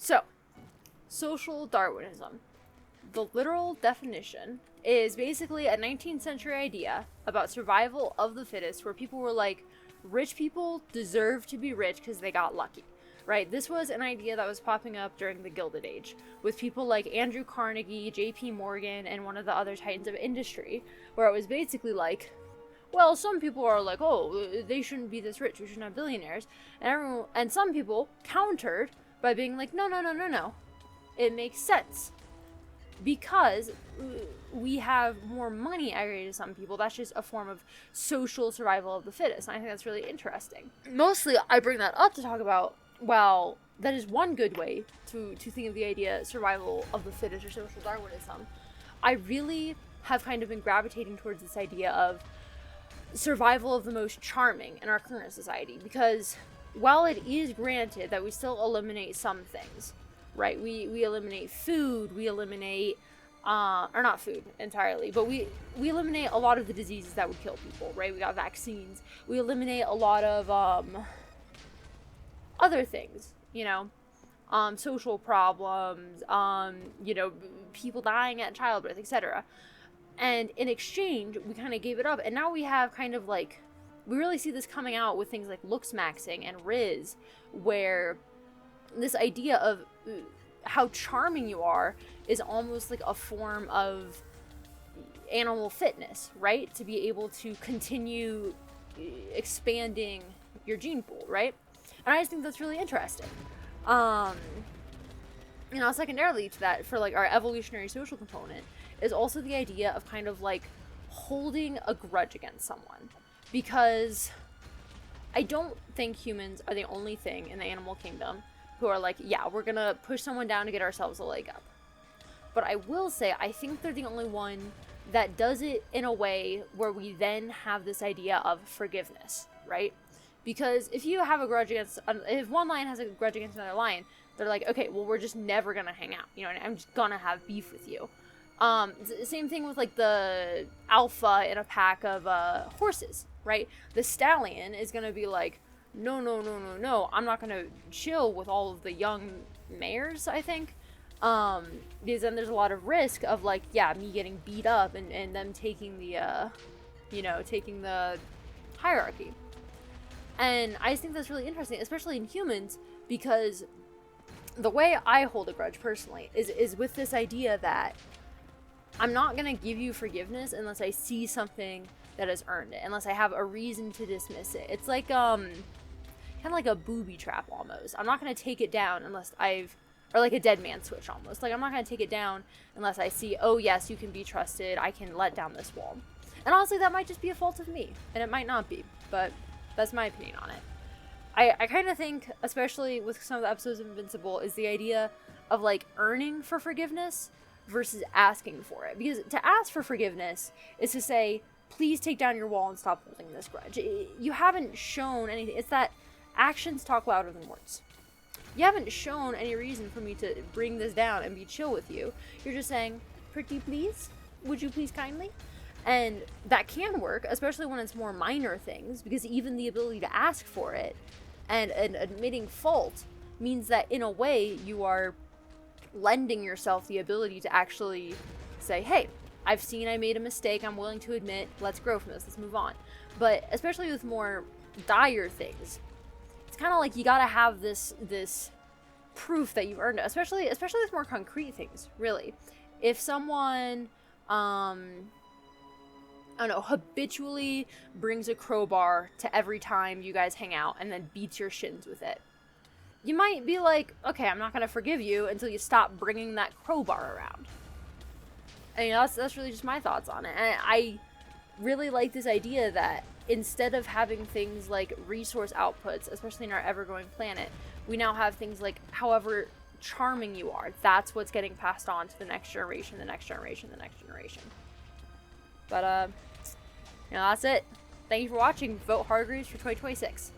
So, social Darwinism. The literal definition is basically a 19th century idea about survival of the fittest, where people were like, rich people deserve to be rich because they got lucky, right? This was an idea that was popping up during the Gilded Age with people like Andrew Carnegie, J.P. Morgan, and one of the other titans of industry, where it was basically like, well, some people are like, oh, they shouldn't be this rich, we shouldn't have billionaires, and some people countered by being like, no, it makes sense. Because we have more money aggregated to some people, that's just a form of social survival of the fittest. And I think that's really interesting. Mostly, I bring that up to talk about, well, that is one good way to think of the idea survival of the fittest or social Darwinism. I really have kind of been gravitating towards this idea of survival of the most charming in our current society. Because while it is granted that we still eliminate some things, right, we eliminate food, we eliminate, or not food entirely, but we eliminate a lot of the diseases that would kill people, right? We got vaccines. We eliminate a lot of other things, social problems, people dying at childbirth, etc. And in exchange, we kind of gave it up, and now we have kind of like, we really see this coming out with things like looks maxing and Riz, where this idea of how charming you are is almost like a form of animal fitness, right? To be able to continue expanding your gene pool, right? And I just think that's really interesting. Secondarily to that, for like our evolutionary social component, is also the idea of kind of like holding a grudge against someone. Because I don't think humans are the only thing in the animal kingdom who are like, yeah, we're gonna push someone down to get ourselves a leg up. But I will say, I think they're the only one that does it in a way where we then have this idea of forgiveness, right? Because if you have a grudge against, if one lion has a grudge against another lion, they're like, okay, well, we're just never gonna hang out, I'm just gonna have beef with you. Same thing with like the alpha in a pack of horses, right? The stallion is gonna be like, no, I'm not gonna chill with all of the young mares, I think. Because then there's a lot of risk of like, yeah, me getting beat up and them taking the, taking the hierarchy. And I just think that's really interesting, especially in humans, because the way I hold a grudge personally is with this idea that I'm not gonna give you forgiveness unless I see something that has earned it, unless I have a reason to dismiss it. It's like, kind of like a booby trap almost. I'm not going to take it down unless or like a dead man switch almost. Like, I'm not going to take it down unless I see, oh yes, you can be trusted, I can let down this wall. And honestly, that might just be a fault of me, and it might not be, but that's my opinion on it. I kind of think, especially with some of the episodes of Invincible, is the idea of like earning for forgiveness versus asking for it. Because to ask for forgiveness is to say, please take down your wall and stop holding this grudge. You haven't shown anything. It's that actions talk louder than words. You haven't shown any reason for me to bring this down and be chill with you. You're just saying, pretty please? Would you please kindly? And that can work, especially when it's more minor things, because even the ability to ask for it and admitting fault means that in a way you are lending yourself the ability to actually say, hey, I've seen I made a mistake, I'm willing to admit, let's grow from this, let's move on. But especially with more dire things, it's kind of like you gotta have this proof that you've earned it, especially with more concrete things, really. If someone, I don't know, habitually brings a crowbar to every time you guys hang out and then beats your shins with it, you might be like, okay, I'm not gonna forgive you until you stop bringing that crowbar around. And that's really just my thoughts on it. And I really like this idea that instead of having things like resource outputs, especially in our ever-growing planet, we now have things like however charming you are, that's what's getting passed on to the next generation, the next generation, the next generation. But, that's it. Thank you for watching. Vote Hargreaves for 2026.